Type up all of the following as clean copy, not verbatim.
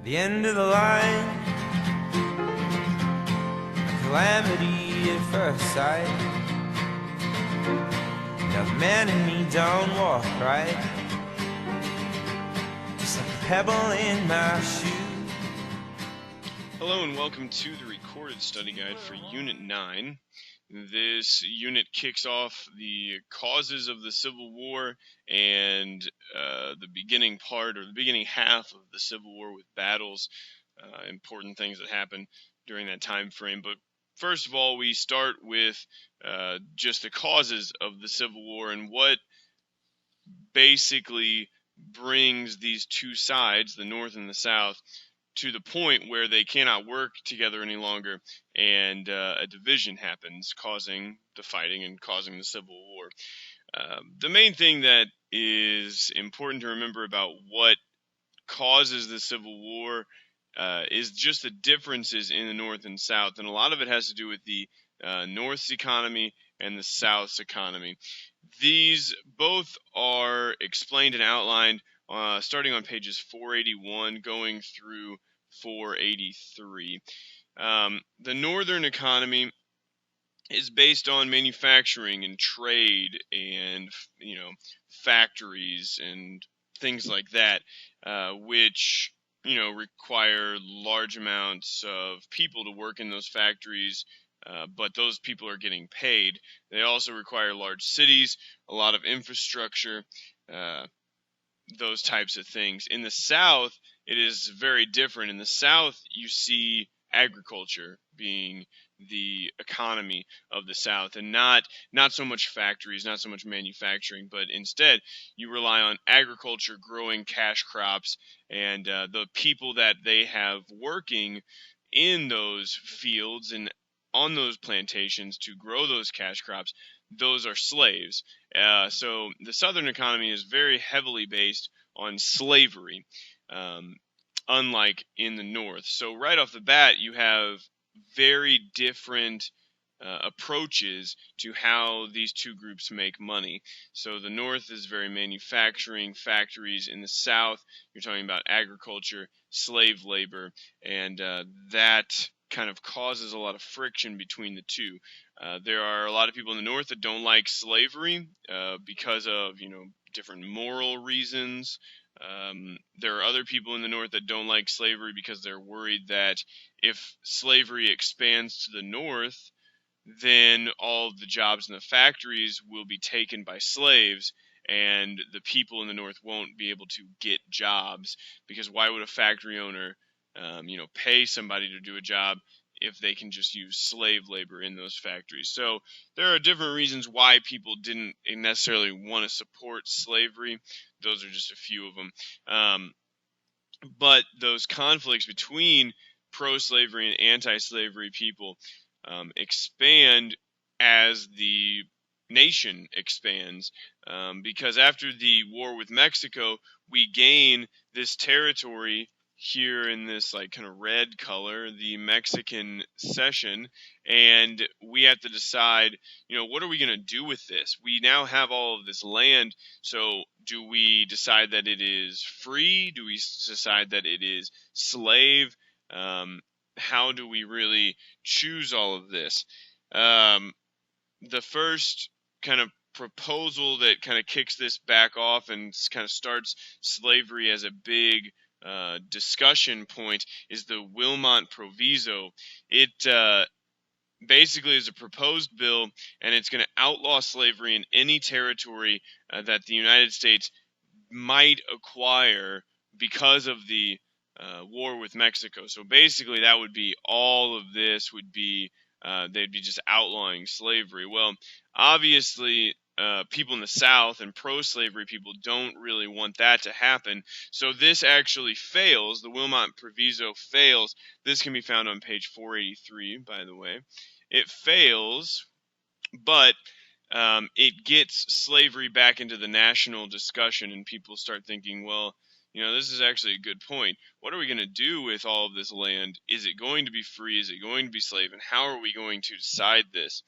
The end of the line, calamity at first sight. Now the man in me don't walk right, just like a pebble in my shoe. Hello and welcome to the recorded study guide for Unit 9. This unit kicks off the causes of the Civil War and the beginning part, or the beginning half of the Civil War with battles, important things that happened during that time frame. But first of all, we start with just the causes of the Civil War and what basically brings these two sides, the North and the South, to the point where they cannot work together any longer, and a division happens, causing the fighting and causing the Civil War. The main thing that is important to remember about what causes the Civil War is just the differences in the North and South, and a lot of it has to do with the North's economy and the South's economy. These both are explained and outlined starting on pages 481 going through 483. The northern economy is based on manufacturing and trade and, factories and things like that, which, require large amounts of people to work in those factories, but those people are getting paid. They also require large cities, a lot of infrastructure, those types of things. In the South, it is very different. In the South, you see agriculture being the economy of the South, and not so much factories, not so much manufacturing, but instead you rely on agriculture, growing cash crops, and the people that they have working in those fields and on those plantations to grow those cash crops, those are slaves. So the Southern economy is very heavily based on slavery, unlike in the North. So right off the bat, you have very different approaches to how these two groups make money. So the North is very manufacturing, factories. In the South, you're talking about agriculture, slave labor, and that kind of causes a lot of friction between the two. There are a lot of people in the North that don't like slavery because of, different moral reasons. There are other people in the North that don't like slavery because they're worried that if slavery expands to the North, then all of the jobs in the factories will be taken by slaves, and the people in the North won't be able to get jobs, because why would a factory owner pay somebody to do a job if they can just use slave labor in those factories? So there are different reasons why people didn't necessarily want to support slavery. Those are just a few of them. But those conflicts between pro-slavery and anti-slavery people expand as the nation expands, because after the war with Mexico, we gain this territory here in this kind of red color, the Mexican cession, and we have to decide, what are we going to do with this? We now have all of this land, so do we decide that it is free? Do we decide that it is slave? How do we really choose all of this? The first kind of proposal that kind of kicks this back off and kind of starts slavery as a big discussion point is the Wilmot Proviso. It basically is a proposed bill, and it's going to outlaw slavery in any territory that the United States might acquire because of the war with Mexico. So basically that would be all of this would be they'd be just outlawing slavery. Well, obviously people in the South and pro-slavery people don't really want that to happen. So this actually fails. The Wilmot Proviso fails. This can be found on page 483, by the way. It fails, but it gets slavery back into the national discussion, and people start thinking, well, this is actually a good point. What are we going to do with all of this land? Is it going to be free? Is it going to be slave? And how are we going to decide this?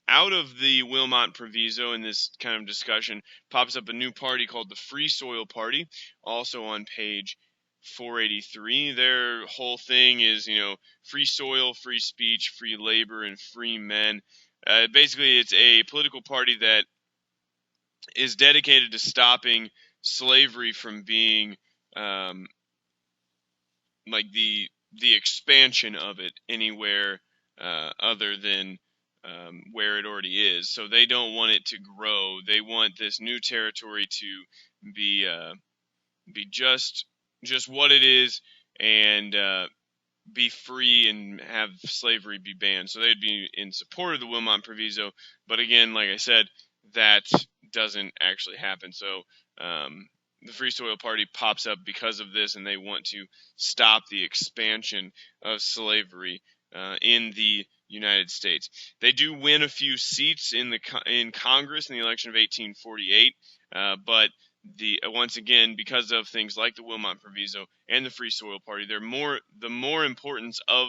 Out of the Wilmot Proviso in this kind of discussion pops up a new party called the Free Soil Party, also on page 483. Their whole thing is, free soil, free speech, free labor, and free men. Basically, it's a political party that is dedicated to stopping slavery from being like the expansion of it anywhere other than where it already is. So they don't want it to grow. They want this new territory to be just what it is, and be free and have slavery be banned. So they'd be in support of the Wilmot Proviso, but again, like I said, that doesn't actually happen. So the Free Soil Party pops up because of this, and they want to stop the expansion of slavery in the United States. They do win a few seats in Congress in the election of 1848, but once again, because of things like the Wilmot Proviso and the Free Soil Party, the more importance of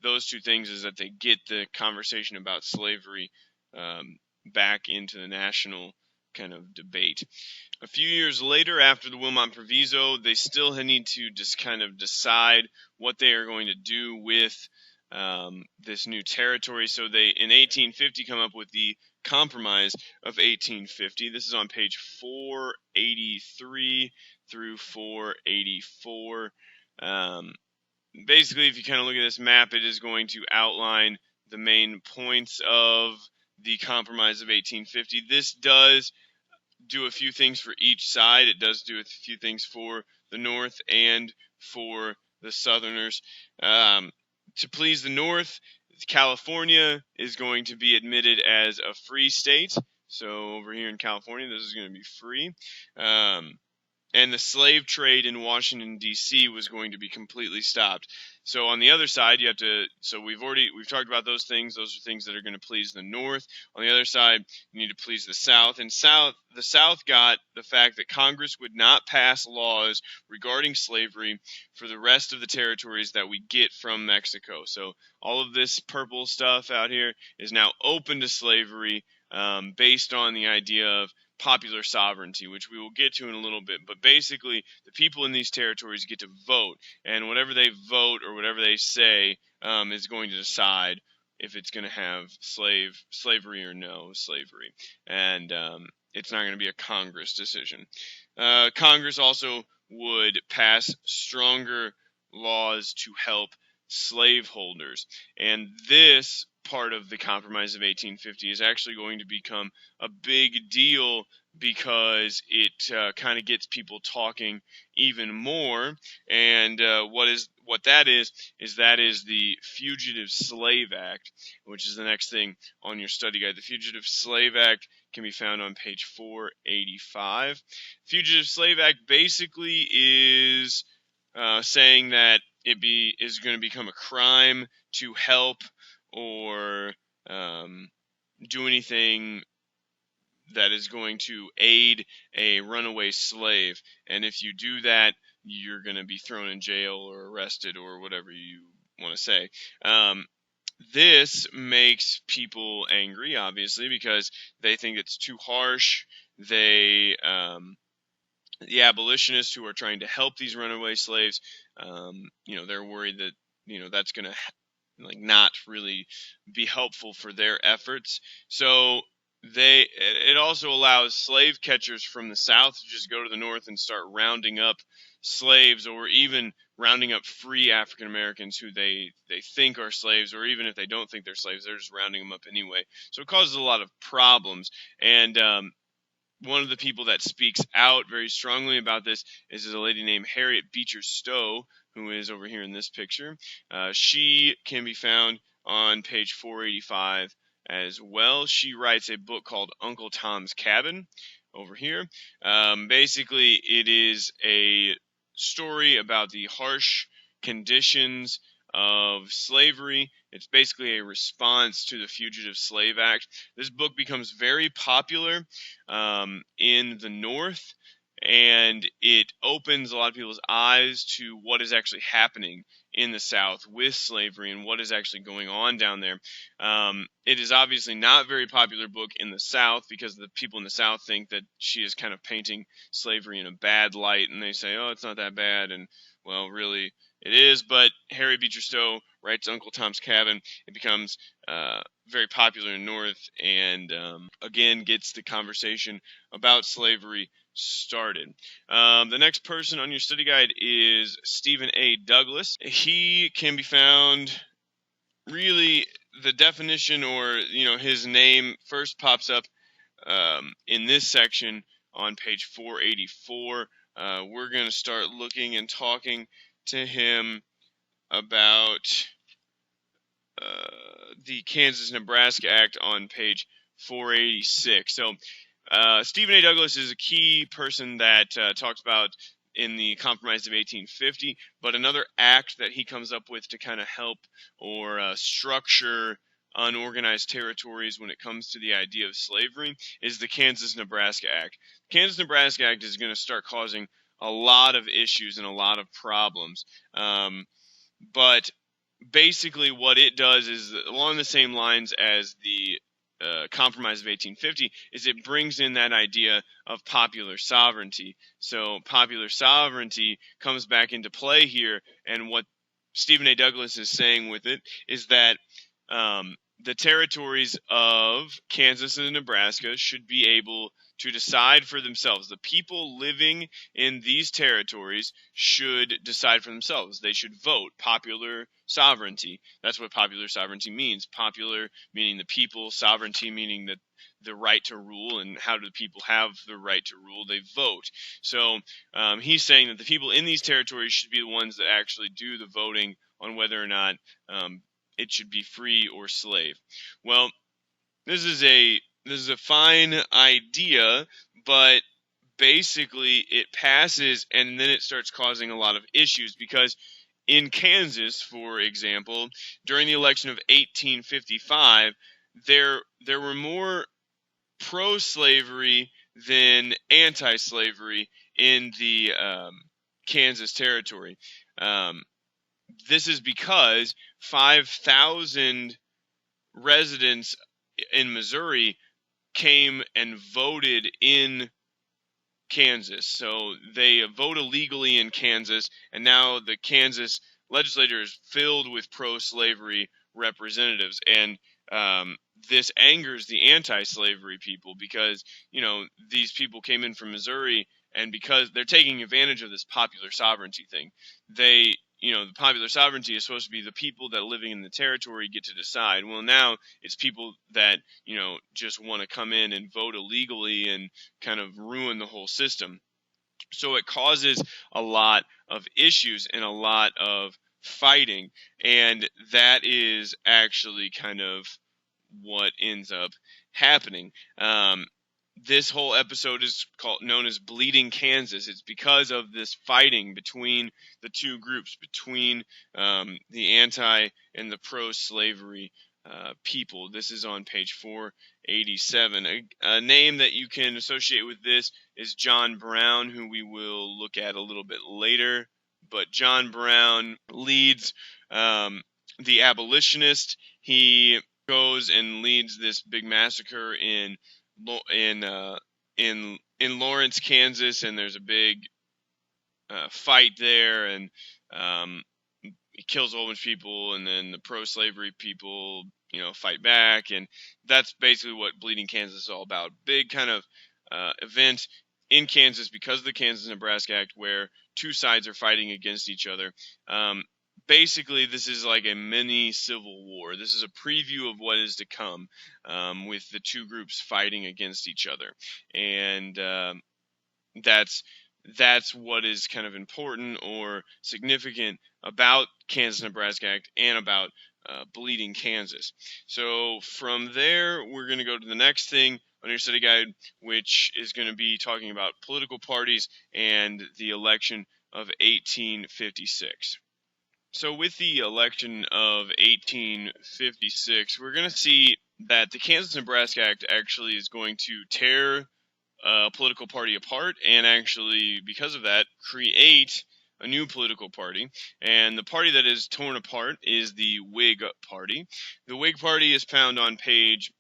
those two things is that they get the conversation about slavery back into the national kind of debate. A few years later, after the Wilmot Proviso, they still need to just kind of decide what they are going to do with this new territory. So they, in 1850, come up with the Compromise of 1850. This is on page 483 through 484. Basically, if you kind of look at this map, it is going to outline the main points of the Compromise of 1850. This does do a few things for each side. It does do a few things for the North and for the Southerners. To please the North, California is going to be admitted as a free state. So over here in California, this is going to be free. And the slave trade in Washington, D.C. was going to be completely stopped. So on the other side, you have to, so we've talked about those things. Those are things that are going to please the North. On the other side, you need to please the South. And the South got the fact that Congress would not pass laws regarding slavery for the rest of the territories that we get from Mexico. So all of this purple stuff out here is now open to slavery, based on the idea of popular sovereignty, which we will get to in a little bit. But basically, the people in these territories get to vote, and whatever they vote or whatever they say is going to decide if it's going to have slavery or no slavery. And it's not going to be a Congress decision. Congress also would pass stronger laws to help slaveholders, and this part of the Compromise of 1850 is actually going to become a big deal because it kind of gets people talking even more. And what that is the Fugitive Slave Act, which is the next thing on your study guide. The Fugitive Slave Act can be found on page 485. Fugitive Slave Act basically is saying that is going to become a crime to help or do anything that is going to aid a runaway slave. And if you do that, you're going to be thrown in jail or arrested or whatever you want to say. This makes people angry, obviously, because they think it's too harsh. The abolitionists who are trying to help these runaway slaves, they're worried that, that's going to not really be helpful for their efforts. So it also allows slave catchers from the South to just go to the North and start rounding up slaves, or even rounding up free African Americans who they think are slaves, or even if they don't think they're slaves, they're just rounding them up anyway. So it causes a lot of problems. And one of the people that speaks out very strongly about this is a lady named Harriet Beecher Stowe, who is over here in this picture. She can be found on page 485 as well. She writes a book called Uncle Tom's Cabin over here. Basically, it is a story about the harsh conditions of slavery. It's basically a response to the Fugitive Slave Act. This book becomes very popular in the North, and it opens a lot of people's eyes to what is actually happening in the South with slavery and what is actually going on down there. It is obviously not a very popular book in the South because the people in the South think that she is kind of painting slavery in a bad light, and they say, oh, it's not that bad, and Well, really, it is, but Harry Beecher Stowe writes Uncle Tom's Cabin. It becomes very popular in the North, and again gets the conversation about slavery started. The next person on your study guide is Stephen A. Douglas. He can be found, really, the definition, or his name first pops up in this section on page 484. We're going to start looking and talking to him about the Kansas-Nebraska Act on page 486. So Stephen A. Douglas is a key person that talks about in the Compromise of 1850, but another act that he comes up with to kind of help or structure unorganized territories when it comes to the idea of slavery is the Kansas-Nebraska Act. The Kansas-Nebraska Act is going to start causing a lot of issues and a lot of problems, but basically what it does is along the same lines as the Compromise of 1850, is it brings in that idea of popular sovereignty. So popular sovereignty comes back into play here, and what Stephen A. Douglas is saying with it is that the territories of Kansas and Nebraska should be able to decide for themselves. The people living in these territories should decide for themselves. They should vote. Popular sovereignty. That's what popular sovereignty means. Popular meaning the people, sovereignty meaning that the right to rule. And how do the people have the right to rule? They vote. So he's saying that the people in these territories should be the ones that actually do the voting on whether or not it should be free or slave. Well, this is a fine idea, but basically it passes and then it starts causing a lot of issues, because in Kansas, for example, during the election of 1855, there were more pro-slavery than anti-slavery in the Kansas territory. This is because 5,000 residents in Missouri came and voted in Kansas. So they vote illegally in Kansas, and now the Kansas legislature is filled with pro-slavery representatives. And this angers the anti-slavery people, because these people came in from Missouri, and because they're taking advantage of this popular sovereignty thing. The popular sovereignty is supposed to be the people that living in the territory get to decide. Well, now it's people that, just want to come in and vote illegally and kind of ruin the whole system. So it causes a lot of issues and a lot of fighting, and that is actually kind of what ends up happening. This whole episode is known as Bleeding Kansas. It's because of this fighting between the two groups, between the anti and the pro-slavery people. This is on page 487. A name that you can associate with this is John Brown, who we will look at a little bit later. But John Brown leads the abolitionists. He goes and leads this big massacre in Lawrence, Kansas, and there's a big fight there, and he kills a whole bunch of people, and then the pro-slavery people, fight back, and that's basically what Bleeding Kansas is all about. Big kind of event in Kansas because of the Kansas-Nebraska Act, where two sides are fighting against each other. Basically, this is like a mini civil war. This is a preview of what is to come, with the two groups fighting against each other. And that's what is kind of important or significant about Kansas-Nebraska Act and about Bleeding Kansas. So from there, we're going to go to the next thing on your study guide, which is going to be talking about political parties and the election of 1856. So with the election of 1856, we're going to see that the Kansas-Nebraska Act actually is going to tear a political party apart, and actually, because of that, create a new political party. And the party that is torn apart is the Whig Party. The Whig Party is found on page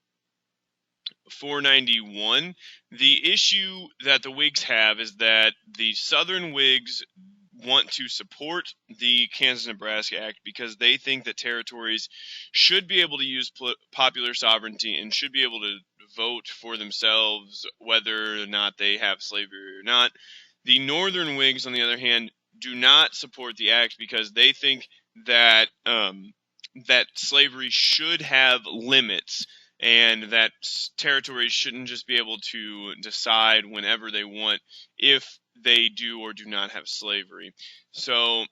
491. The issue that the Whigs have is that the Southern Whigs want to support the Kansas-Nebraska Act because they think that territories should be able to use popular sovereignty and should be able to vote for themselves whether or not they have slavery or not. The Northern Whigs, on the other hand, do not support the act because they think that that slavery should have limits and that territories shouldn't just be able to decide whenever they want if they do or do not have slavery. So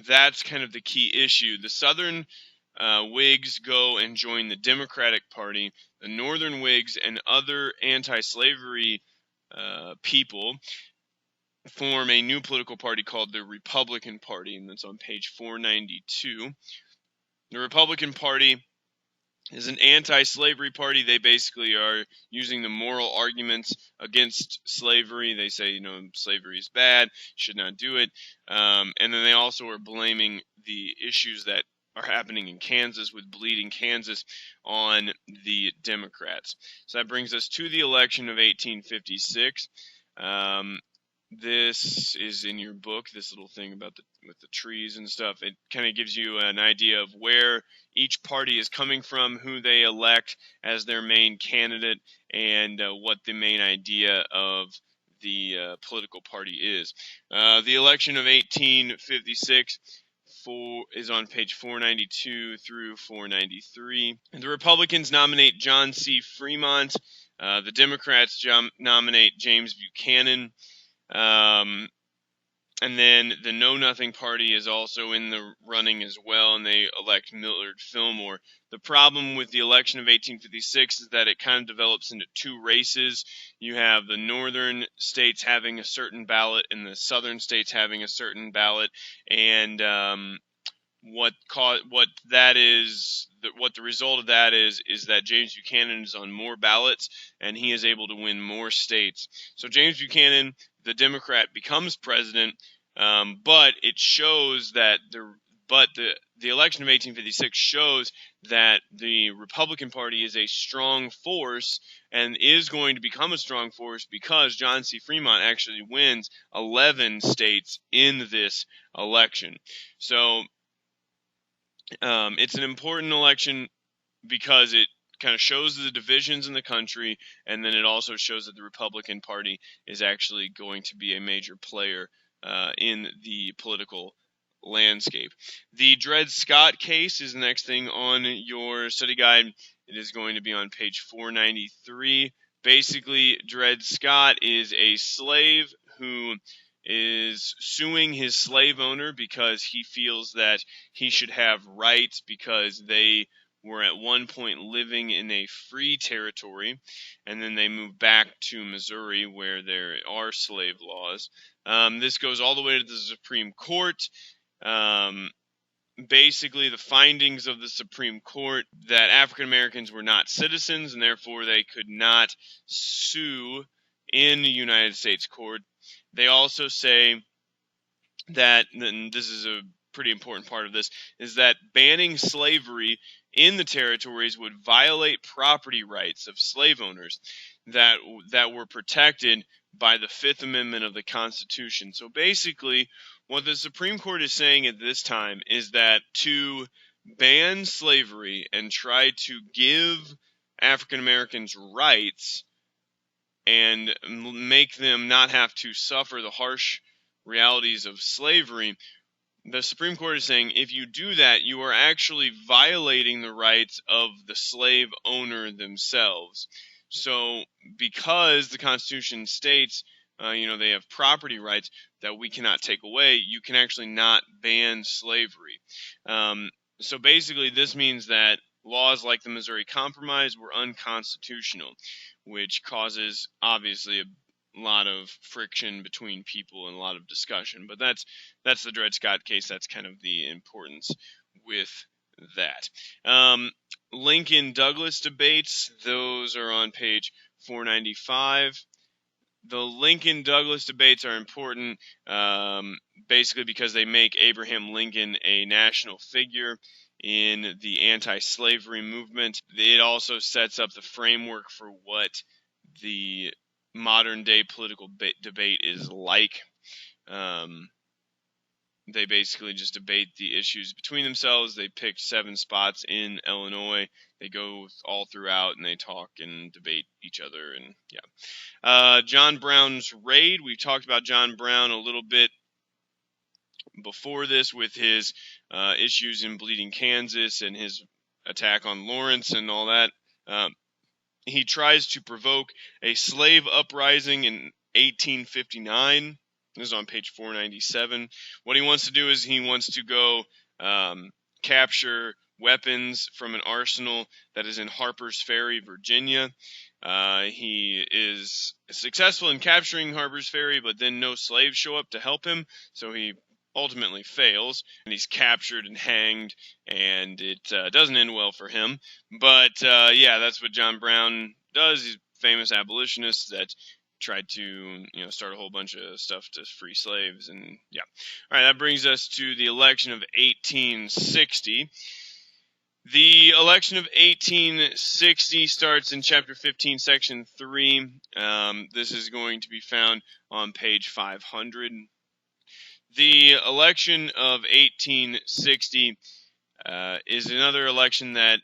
that's kind of the key issue. The Southern Whigs go and join the Democratic Party. The Northern Whigs and other anti-slavery people form a new political party called the Republican Party, and that's on page 492. The Republican Party is an anti-slavery party. They basically are using the moral arguments against slavery. They say, slavery is bad, should not do it. And then they also are blaming the issues that are happening in Kansas with Bleeding Kansas on the Democrats. So that brings us to the election of 1856. This is in your book, this little thing about with the trees and stuff. It kind of gives you an idea of where each party is coming from, who they elect as their main candidate, and what the main idea of the political party is. The election of 1856 is on page 492 through 493. The Republicans nominate John C. Fremont. The Democrats nominate James Buchanan. And then the Know Nothing Party is also in the running as well, and they elect Millard Fillmore. The problem with the election of 1856 is that it kind of develops into two races. You have the northern states having a certain ballot and the southern states having a certain ballot, and what the result of that is that James Buchanan is on more ballots and he is able to win more states. So James Buchanan, the Democrat, becomes president, but it shows that the election of 1856 shows that the Republican Party is a strong force and is going to become a strong force because John C. Fremont actually wins 11 states in this election. So it's an important election because it kind of shows the divisions in the country, and then it also shows that the Republican Party is actually going to be a major player in the political landscape. The Dred Scott case is the next thing on your study guide. It is going to be on page 493. Basically, Dred Scott is a slave who is suing his slave owner because he feels that he should have rights because they were at one point living in a free territory, and then they moved back to Missouri where there are slave laws. This goes all the way to the Supreme Court. Basically, the findings of the Supreme Court that African Americans were not citizens and therefore they could not sue in the United States court. They also say that, and this is a pretty important part of this, is that banning slavery in the territories would violate property rights of slave owners that were protected by the Fifth Amendment of the Constitution. So basically, what the Supreme Court is saying at this time is that to ban slavery and try to give African Americans rights and make them not have to suffer the harsh realities of slavery, the Supreme Court is saying if you do that, you are actually violating the rights of the slave owner themselves. So because the Constitution states, they have property rights that we cannot take away, you can actually not ban slavery. So basically this means that laws like the Missouri Compromise were unconstitutional, which causes obviously a lot of friction between people and a lot of discussion. But that's the Dred Scott case. That's kind of the importance with that. Lincoln-Douglas debates, those are on page 495. The Lincoln-Douglas debates are important basically because they make Abraham Lincoln a national figure in the anti-slavery movement. It also sets up the framework for what the modern day political debate is like. they basically just debate the issues between themselves. They picked 7 spots in Illinois. They go all throughout and they talk and debate each other. And yeah. John Brown's raid. We talked about John Brown a little bit before this with his issues in Bleeding Kansas and his attack on Lawrence and all that. He tries to provoke a slave uprising in 1859. This is on page 497. What he wants to do is he wants to go capture weapons from an arsenal that is in Harper's Ferry, Virginia. He is successful in capturing Harper's Ferry, but then no slaves show up to help him, so he ultimately fails, and he's captured and hanged, and it doesn't end well for him. But yeah, that's what John Brown does. He's a famous abolitionist that tried to start a whole bunch of stuff to free slaves. And yeah, all right, that brings us to the election of 1860. The election of 1860 starts in chapter 15, section 3. This is going to be found on page 500. The election of 1860 is another election that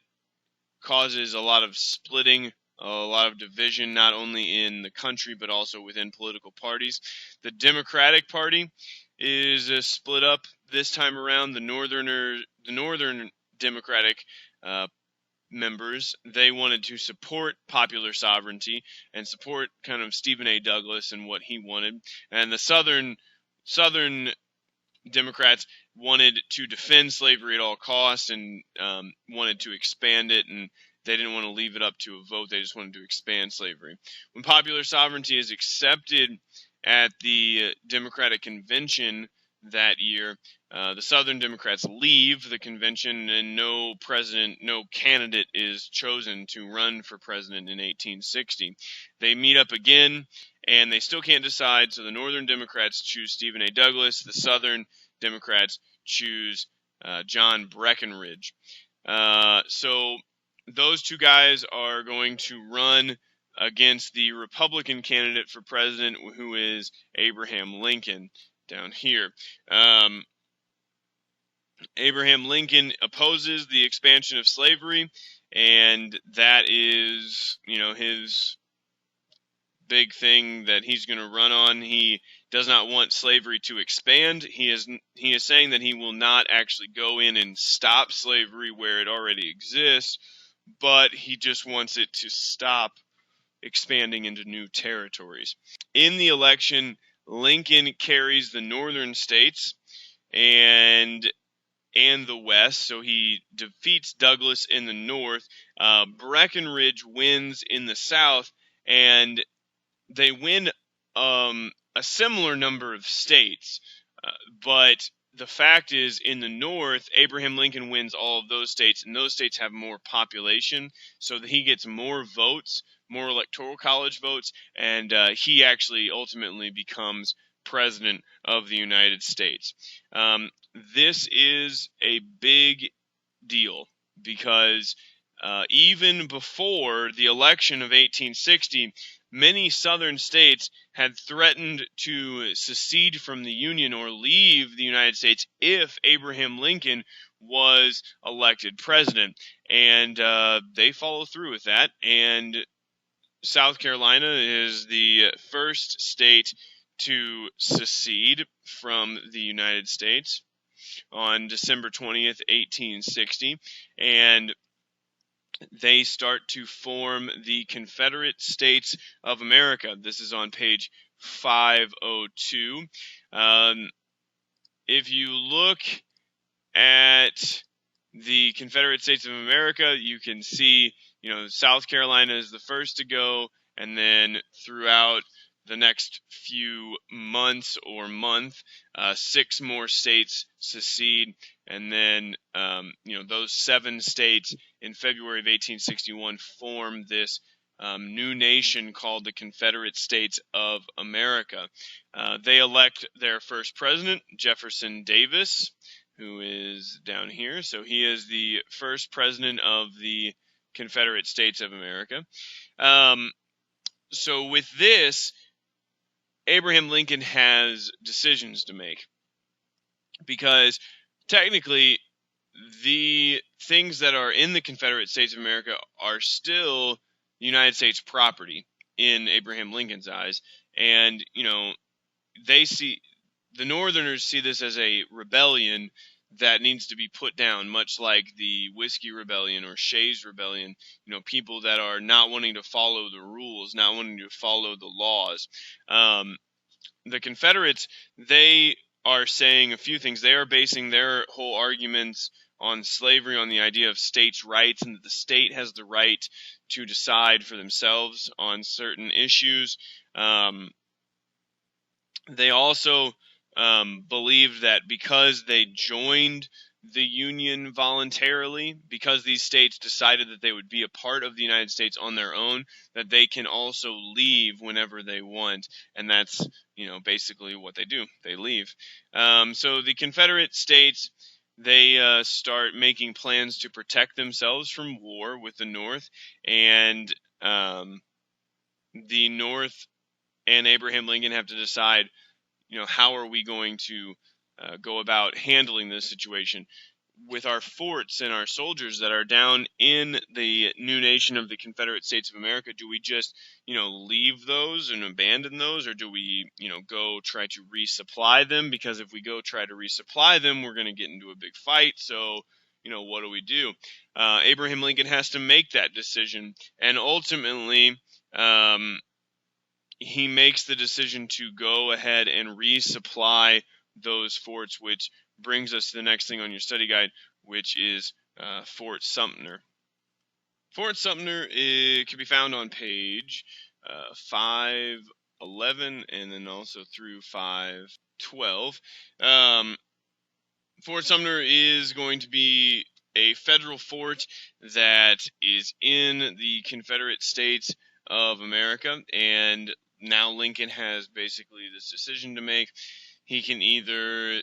causes a lot of splitting, a lot of division, not only in the country but also within political parties. The Democratic Party is split up this time around. The Northern Democratic members, they wanted to support popular sovereignty and support kind of Stephen A. Douglas and what he wanted, and the Southern Democrats wanted to defend slavery at all costs and wanted to expand it, and they didn't want to leave it up to a vote. They just wanted to expand slavery. When popular sovereignty is accepted at the Democratic Convention that year, the Southern Democrats leave the convention, and no candidate is chosen to run for president in 1860. They meet up again, and they still can't decide, so the Northern Democrats choose Stephen A. Douglas. The Southern Democrats choose John Breckinridge. So those two guys are going to run against the Republican candidate for president, who is Abraham Lincoln, down here. Abraham Lincoln opposes the expansion of slavery, and that is, his big thing that he's going to run on. He does not want slavery to expand. He is saying that he will not actually go in and stop slavery where it already exists, but he just wants it to stop expanding into new territories. In the election, Lincoln carries the northern states and the West, so he defeats Douglas in the North. Breckinridge wins in the South, and they win a similar number of states. But the fact is, in the North, Abraham Lincoln wins all of those states, and those states have more population, so that he gets more votes, more electoral college votes, and he actually ultimately becomes president of the United States. This is a big deal because even before the election of 1860, many southern states had threatened to secede from the Union or leave the United States if Abraham Lincoln was elected president, and they follow through with that. And South Carolina is the first state to secede from the United States on December 20th, 1860, and they start to form the Confederate States of America. This is on page 502. If you look at the Confederate States of America, you can see, South Carolina is the first to go, and then throughout the next few months or month, 6 more states secede, and then those 7 states in February of 1861 form this new nation called the Confederate States of America. They elect their first president, Jefferson Davis, who is down here. So he is the first president of the Confederate States of America. So with this, Abraham Lincoln has decisions to make. because technically the things that are in the Confederate States of America are still United States property in Abraham Lincoln's eyes. And, they see the Northerners see this as a rebellion that needs to be put down, much like the Whiskey Rebellion or Shays Rebellion. People that are not wanting to follow the rules, not wanting to follow the laws. The Confederates, they are saying a few things. They are basing their whole arguments on slavery, on the idea of states' rights, and that the state has the right to decide for themselves on certain issues. They also believed that because they joined the Union voluntarily, because these states decided that they would be a part of the United States on their own, that they can also leave whenever they want. And that's, basically what they do. They leave. So the Confederate States, they start making plans to protect themselves from war with the North. And the North and Abraham Lincoln have to decide, how are we going to go about handling this situation with our forts and our soldiers that are down in the new nation of the Confederate States of America? Do we just, leave those and abandon those, or do we, go try to resupply them? Because if we go try to resupply them, we're going to get into a big fight. So, what do we do? Abraham Lincoln has to make that decision, and ultimately, he makes the decision to go ahead and resupply those forts, which brings us to the next thing on your study guide, which is Fort Sumter. Fort Sumter can be found on page 511 and then also through 512. Fort Sumter is going to be a federal fort that is in the Confederate States of America, and now Lincoln has basically this decision to make. He can either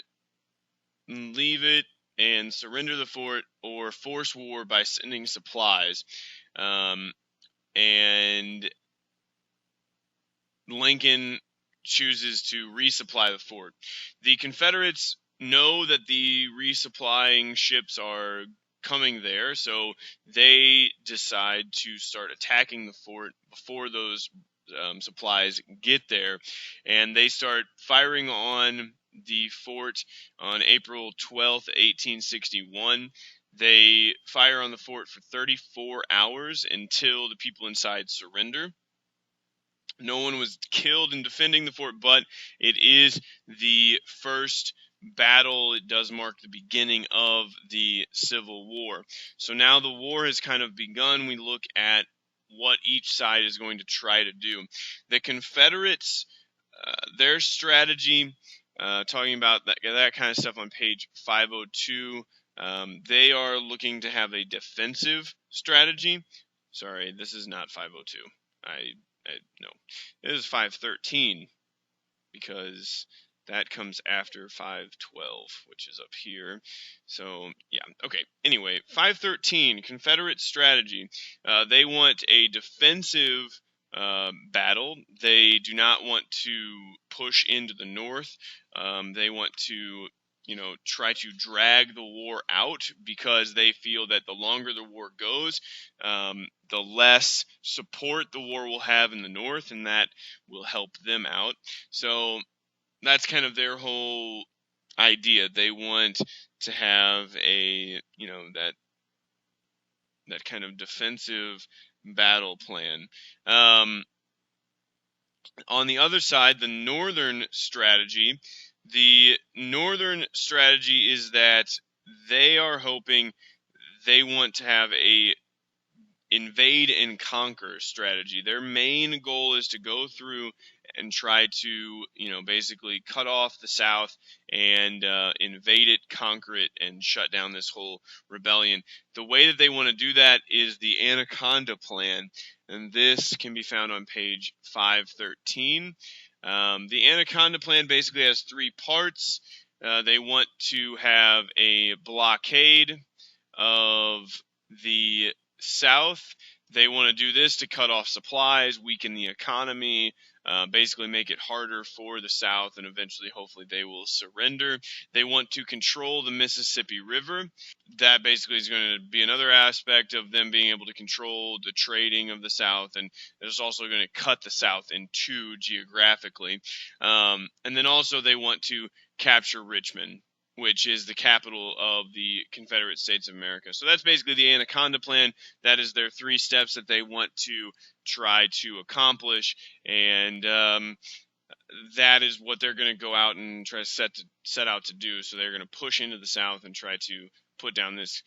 leave it and surrender the fort or force war by sending supplies. And Lincoln chooses to resupply the fort. The Confederates know that the resupplying ships are coming there, so they decide to start attacking the fort before those supplies get there, and they start firing on the fort on April 12th, 1861. They fire on the fort for 34 hours until the people inside surrender. No one was killed in defending the fort, but it is the first battle. It does mark the beginning of the Civil War. So now the war has kind of begun. We look at what each side is going to try to do. The Confederates, their strategy, talking about that kind of stuff on page 502, they are looking to have a defensive strategy. Sorry, this is not 502. No, it is 513 because that comes after 512, which is up here. So, yeah, okay. Anyway, 513, Confederate strategy. They want a defensive battle. They do not want to push into the North. They want to, try to drag the war out because they feel that the longer the war goes, the less support the war will have in the North, and that will help them out. So that's kind of their whole idea. They want to have a, that kind of defensive battle plan. On the other side, the Northern strategy is that they are hoping, they want to have a invade and conquer strategy. Their main goal is to go through and try to, basically cut off the South and invade it, conquer it, and shut down this whole rebellion. The way that they want to do that is the Anaconda Plan, and this can be found on page 513. The Anaconda Plan basically has three parts. They want to have a blockade of the South. They want to do this to cut off supplies, weaken the economy, basically make it harder for the South, and eventually, hopefully, they will surrender. They want to control the Mississippi River. That basically is going to be another aspect of them being able to control the trading of the South, and it's also going to cut the South in two geographically. And then also they want to capture Richmond, which is the capital of the Confederate States of America. So that's basically the Anaconda Plan. That is their 3 steps that they want to try to accomplish, and that is what they're going to go out and try to set out to do. So they're going to push into the South and try to put down this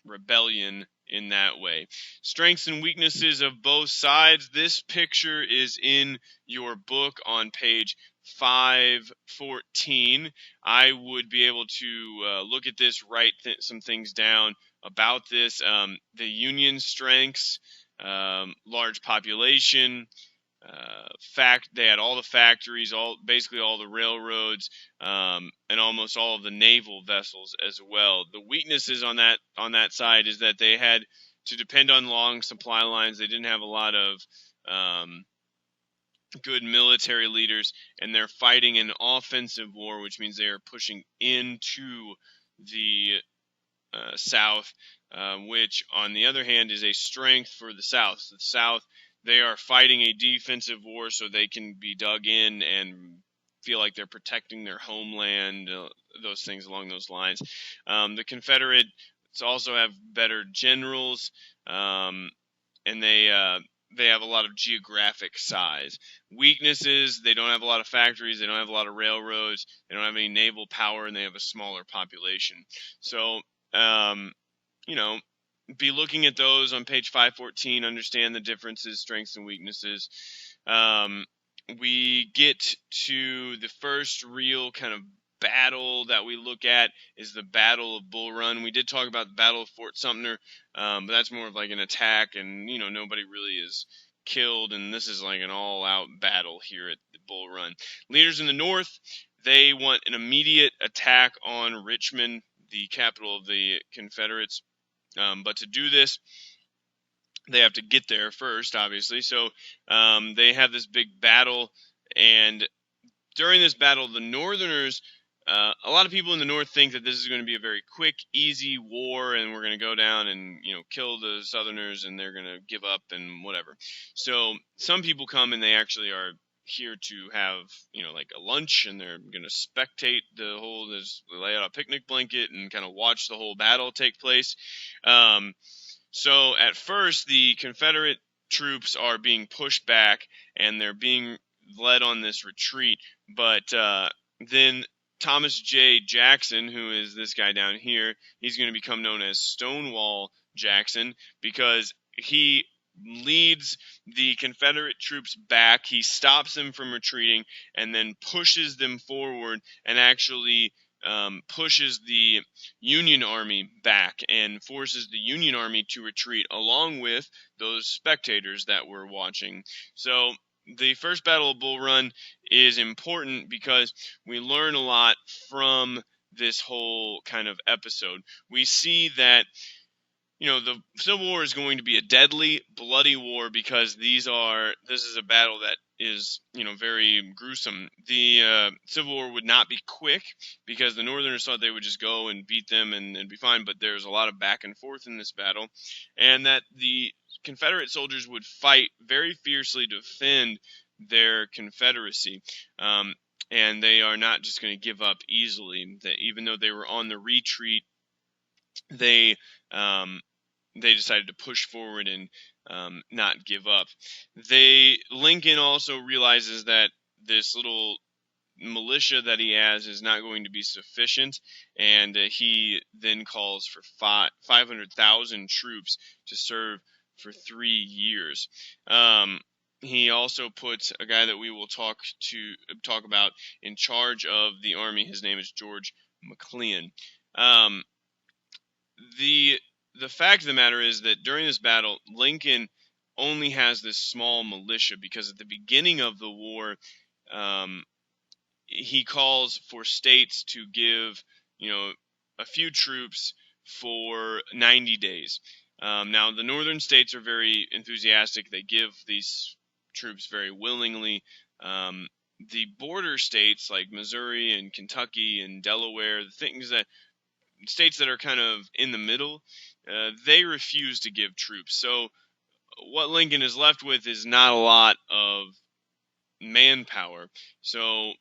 rebellion in that way. Strengths and weaknesses of both sides. This picture is in your book on page 514. I would be able to look at this, write some things down about this. The Union strengths, large population, they had all the factories, basically all the railroads, and almost all of the naval vessels as well. The weaknesses on that side is that they had to depend on long supply lines. They didn't have a lot of good military leaders, and they're fighting an offensive war, which means they are pushing into the South, which on the other hand is a strength for the South. So the South, they are fighting a defensive war so they can be dug in and feel like they're protecting their homeland, those things along those lines. The Confederates also have better generals, and they have a lot of geographic size. Weaknesses, they don't have a lot of factories, they don't have a lot of railroads, they don't have any naval power, and they have a smaller population. So, be looking at those on page 514, understand the differences, strengths, and weaknesses. We get to the first real kind of battle that we look at is the Battle of Bull Run. We did talk about the Battle of Fort Sumter, but that's more of like an attack, and nobody really is killed, and this is like an all-out battle here at the Bull Run. Leaders in the North, they want an immediate attack on Richmond, the capital of the Confederates. But to do this, they have to get there first, obviously. So they have this big battle, and during this battle, the Northerners, a lot of people in the North think that this is going to be a very quick, easy war, and we're going to go down and kill the Southerners, and they're going to give up and whatever. So some people come and they actually are here to have like a lunch, and they're going to spectate the whole. They lay out a picnic blanket and kind of watch the whole battle take place. So at first, the Confederate troops are being pushed back, and they're being led on this retreat. But then Thomas J. Jackson, who is this guy down here, he's going to become known as Stonewall Jackson because he leads the Confederate troops back. He stops them from retreating and then pushes them forward and actually pushes the Union Army back and forces the Union Army to retreat along with those spectators that were watching. So the first Battle of Bull Run is important because we learn a lot from this whole kind of episode. We see that the Civil War is going to be a deadly, bloody war because this is a battle that is, very gruesome. The Civil War would not be quick because the Northerners thought they would just go and beat them and be fine, but there's a lot of back and forth in this battle, and that the Confederate soldiers would fight very fiercely to defend their Confederacy, and they are not just going to give up easily. That even though they were on the retreat, they decided to push forward and not give up. Lincoln also realizes that this little militia that he has is not going to be sufficient, and he then calls for 500,000 troops to serve for 3 years. He also puts a guy that we will talk about in charge of the army. His name is George McClellan. The fact of the matter is that during this battle, Lincoln only has this small militia because at the beginning of the war, he calls for states to give, a few troops for 90 days. Now, the northern states are very enthusiastic. They give these troops very willingly. The border states like Missouri and Kentucky and Delaware, the things that states that are kind of in the middle, they refuse to give troops. So what Lincoln is left with is not a lot of manpower. So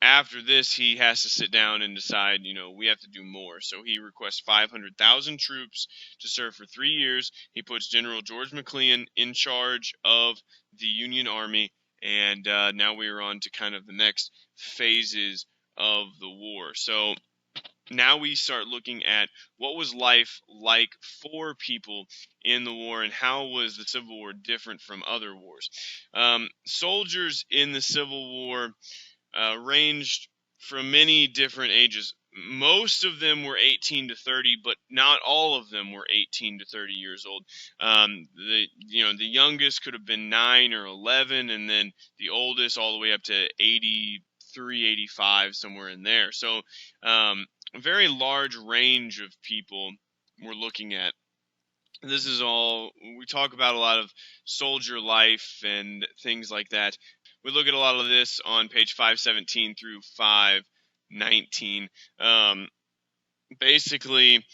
after this, he has to sit down and decide, we have to do more. So he requests 500,000 troops to serve for 3 years. He puts General George McClellan in charge of the Union Army, and now we are on to kind of the next phases of the war. So now we start looking at what was life like for people in the war, and how was the Civil War different from other wars. Soldiers in the Civil War ranged from many different ages. Most of them were 18 to 30, but not all of them were 18 to 30 years old. The youngest could have been 9 or 11, and then the oldest all the way up to 83, 85, somewhere in there. So a very large range of people we're looking at. This is all, we talk about a lot of soldier life and things like that. We look at a lot of this on page 517 through 519. Basically,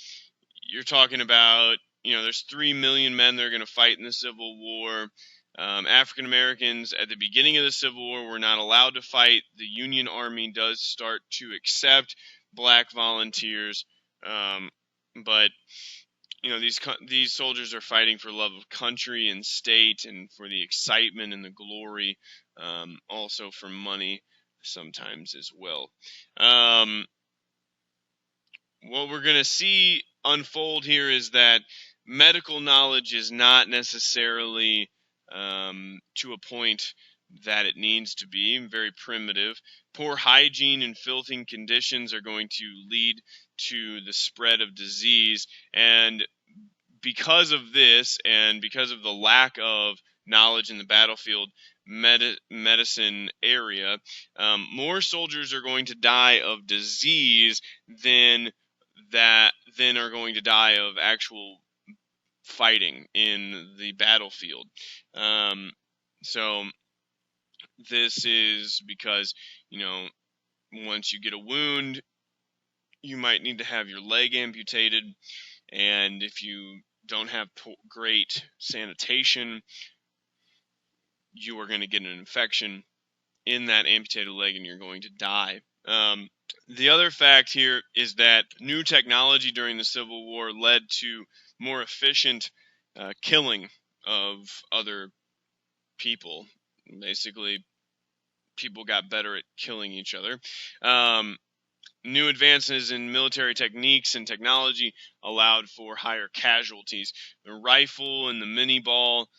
you're talking about, there's 3 million men that are going to fight in the Civil War. African Americans at the beginning of the Civil War were not allowed to fight. The Union Army does start to accept black volunteers, but these soldiers are fighting for love of country and state, and for the excitement and the glory, also for money sometimes as well. What we're going to see unfold here is that medical knowledge is not necessarily to a point that it needs to be. Very primitive. Poor hygiene and filthy conditions are going to lead to the spread of disease, and because of this, and because of the lack of knowledge in the battlefield medicine area, more soldiers are going to die of disease than are going to die of actual fighting in the battlefield. So this is because, once you get a wound, you might need to have your leg amputated, and if you don't have great sanitation, you are going to get an infection in that amputated leg, and you're going to die. The other fact here is that new technology during the Civil War led to more efficient killing of other people. Basically, people got better at killing each other. New advances in military techniques and technology allowed for higher casualties. The rifle and the mini ball,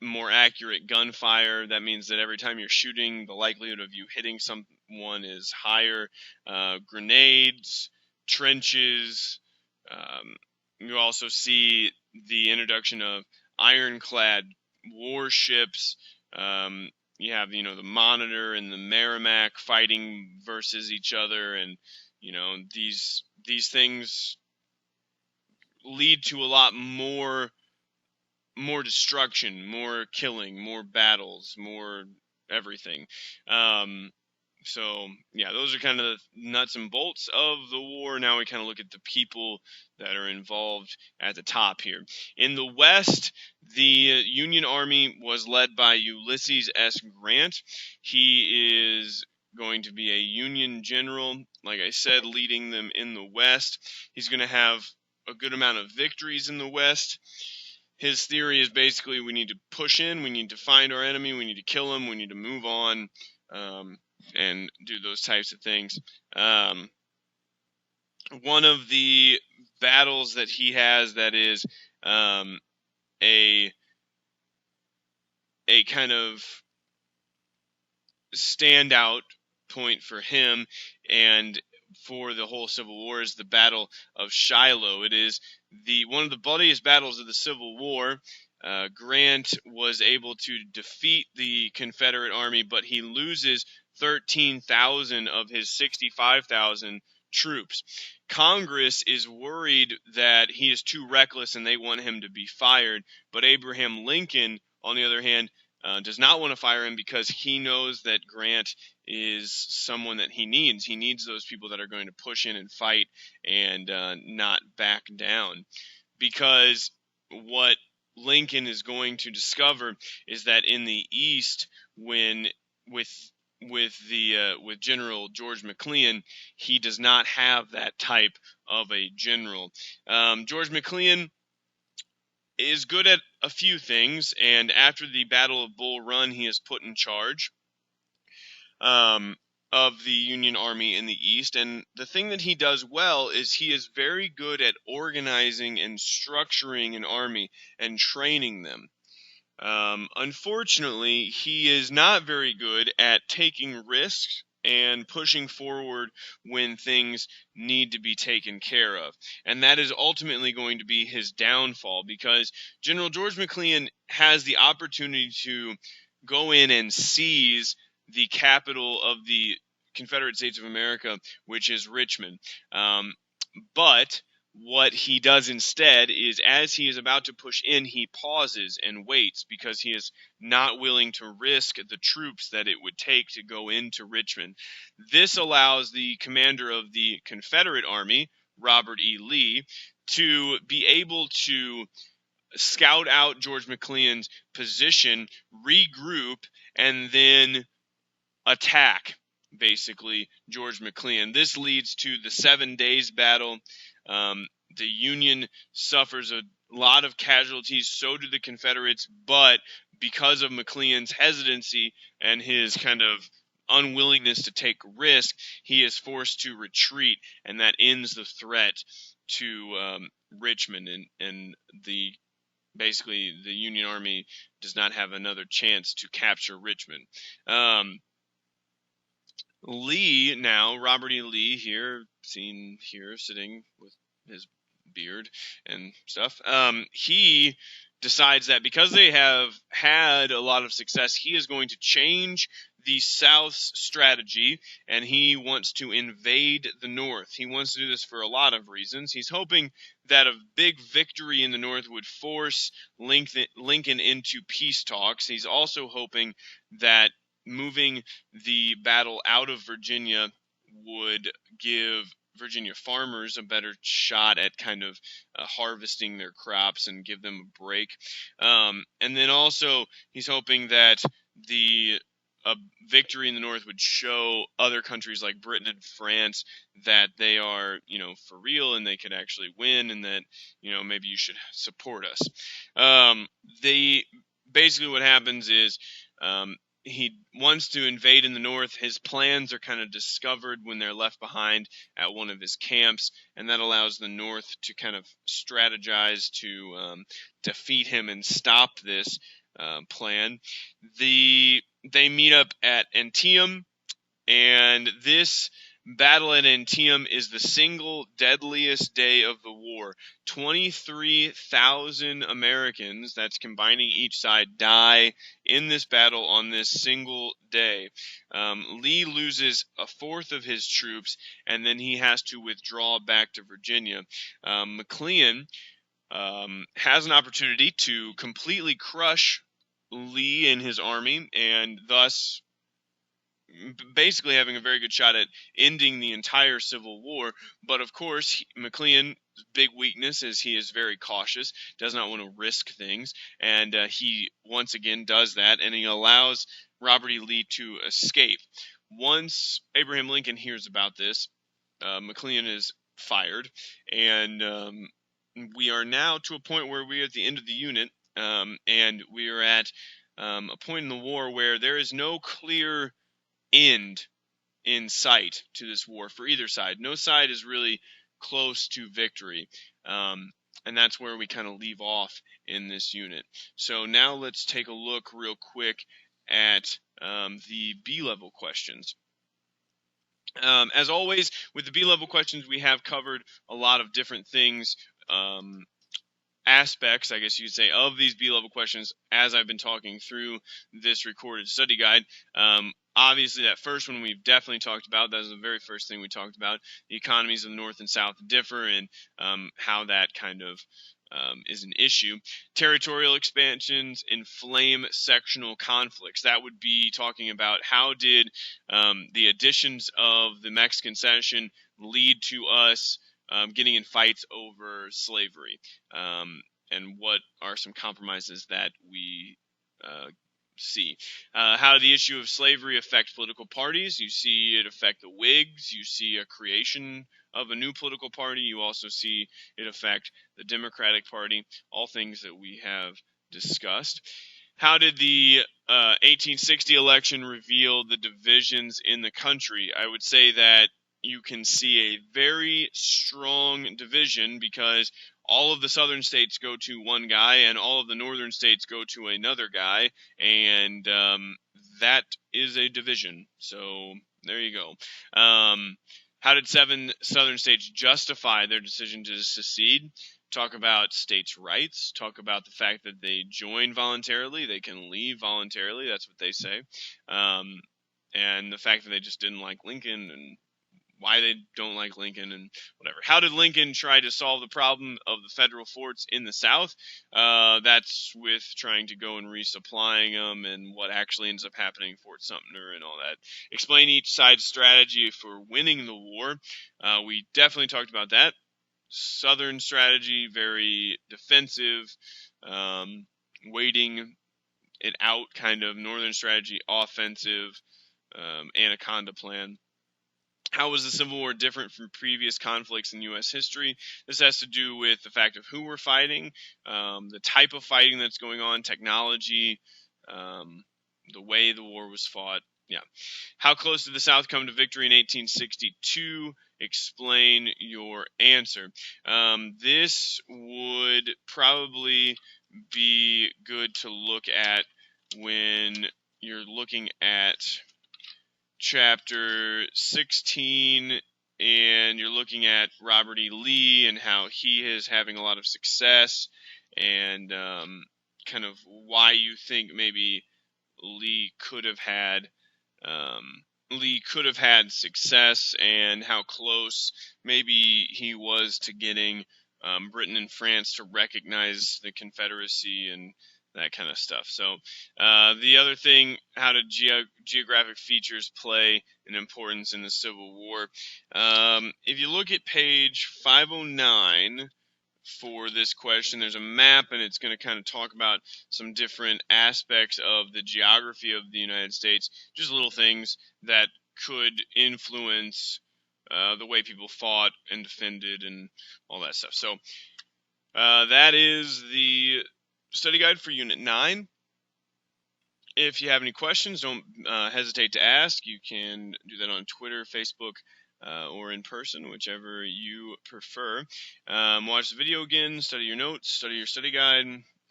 more accurate gunfire. That means that every time you're shooting, the likelihood of you hitting someone is higher. Grenades, trenches. You also see the introduction of ironclad warships. You have, the Monitor and the Merrimack fighting versus each other, and these things lead to a lot more destruction, more killing, more battles, more everything. So yeah, those are kind of the nuts and bolts of the war. Now we kind of look at the people that are involved at the top here. In the West, the Union Army was led by Ulysses S. Grant. He is going to be a Union general, like I said, leading them in the West. He's going to have a good amount of victories in the West. His theory is basically we need to push in, we need to find our enemy, we need to kill him, we need to move on, and do those types of things. One of the battles that he has that is a kind of standout point for him and for the whole Civil War is the Battle of Shiloh. It is one of the bloodiest battles of the Civil War. Grant was able to defeat the Confederate Army, but he loses 13,000 of his 65,000 troops. Congress is worried that he is too reckless and they want him to be fired. But Abraham Lincoln, on the other hand, does not want to fire him because he knows that Grant is someone that he needs. He needs those people that are going to push in and fight and not back down. Because what Lincoln is going to discover is that in the East, when with General George McClellan, he does not have that type of a general. George McClellan is good at a few things, and after the Battle of Bull Run, he is put in charge of the Union Army in the East. And the thing that he does well is he is very good at organizing and structuring an army and training them. Unfortunately, he is not very good at taking risks and pushing forward when things need to be taken care of. And that is ultimately going to be his downfall, because General George McClellan has the opportunity to go in and seize the capital of the Confederate States of America, which is Richmond. But what he does instead is, as he is about to push in, he pauses and waits because he is not willing to risk the troops that it would take to go into Richmond. This allows the commander of the Confederate Army, Robert E. Lee, to be able to scout out George McClellan's position, regroup, and then attack, basically, George McClellan. This leads to the 7 Days Battle. The Union suffers a lot of casualties, so do the Confederates, but because of McClellan's hesitancy and his kind of unwillingness to take risk, he is forced to retreat, and that ends the threat to Richmond, and basically the Union Army does not have another chance to capture Richmond. Lee now, Robert E. Lee here, seen here sitting with his beard and stuff, he decides that because they have had a lot of success, he is going to change the South's strategy, and he wants to invade the North. He wants to do this for a lot of reasons. He's hoping that a big victory in the North would force Lincoln into peace talks. He's also hoping that moving the battle out of Virginia would give Virginia farmers a better shot at kind of harvesting their crops and give them a break. And then also he's hoping that the victory in the North would show other countries like Britain and France that they are, for real, and they could actually win, and that, maybe you should support us. Basically what happens is, he wants to invade in the North. His plans are kind of discovered when they're left behind at one of his camps, and that allows the North to kind of strategize to defeat him and stop this plan. They meet up at Antietam, and this battle at Antietam is the single deadliest day of the war. 23,000 Americans, that's combining each side, die in this battle on this single day. Lee loses a fourth of his troops, and then he has to withdraw back to Virginia. McClellan has an opportunity to completely crush Lee and his army, and thus basically having a very good shot at ending the entire Civil War. But of course, McClellan's big weakness is he is very cautious, does not want to risk things, and he once again does that, and he allows Robert E. Lee to escape. Once Abraham Lincoln hears about this, McClellan is fired, and we are now to a point where we are at the end of the unit, and we are at a point in the war where there is no clear end in sight to this war for either side. No side is really close to victory, and that's where we kind of leave off in this unit. So now let's take a look real quick at the B-level questions. As always, with the B-level questions, we have covered a lot of different things, aspects, I guess you'd say, of these B-level questions as I've been talking through this recorded study guide. obviously, that first one we've definitely talked about. That was the very first thing we talked about. The economies of the North and South differ, and how that kind of is an issue. Territorial expansions inflame sectional conflicts. That would be talking about how did the additions of the Mexican cession lead to us getting in fights over slavery, and what are some compromises that we see. How did the issue of slavery affect political parties? You see it affect the Whigs. You see a creation of a new political party. You also see it affect the Democratic Party. All things that we have discussed. How did the 1860 election reveal the divisions in the country? I would say that you can see a very strong division because all of the southern states go to one guy and all of the northern states go to another guy, and that is a division. So there you go. How did 7 southern states justify their decision to secede? Talk about states' rights. Talk about the fact that they join voluntarily. They can leave voluntarily. That's what they say. And the fact that they just didn't like Lincoln, and why they don't like Lincoln, and whatever. How did Lincoln try to solve the problem of the federal forts in the South? That's with trying to go and resupplying them, and what actually ends up happening in Fort Sumter and all that. Explain each side's strategy for winning the war. We definitely talked about that. Southern strategy, very defensive, waiting it out kind of. Northern strategy, offensive, anaconda plan. How was the Civil War different from previous conflicts in U.S. history? This has to do with the fact of who we're fighting, the type of fighting that's going on, technology, the way the war was fought. Yeah. How close did the South come to victory in 1862? Explain your answer. This would probably be good to look at when you're looking at chapter 16 and you're looking at Robert E. Lee and how he is having a lot of success, and kind of why you think maybe Lee could have had success, and how close maybe he was to getting Britain and France to recognize the Confederacy and that kind of stuff. So the other thing, how did geographic features play an importance in the Civil War? If you look at page 509 for this question, there's a map, and it's going to kind of talk about some different aspects of the geography of the United States, just little things that could influence the way people fought and defended and all that stuff. So that is the study guide for Unit 9. If you have any questions, don't hesitate to ask. You can do that on Twitter, Facebook, or in person, whichever you prefer. Watch the video again, study your notes, study your study guide,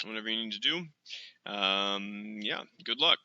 whatever you need to do. Yeah, good luck.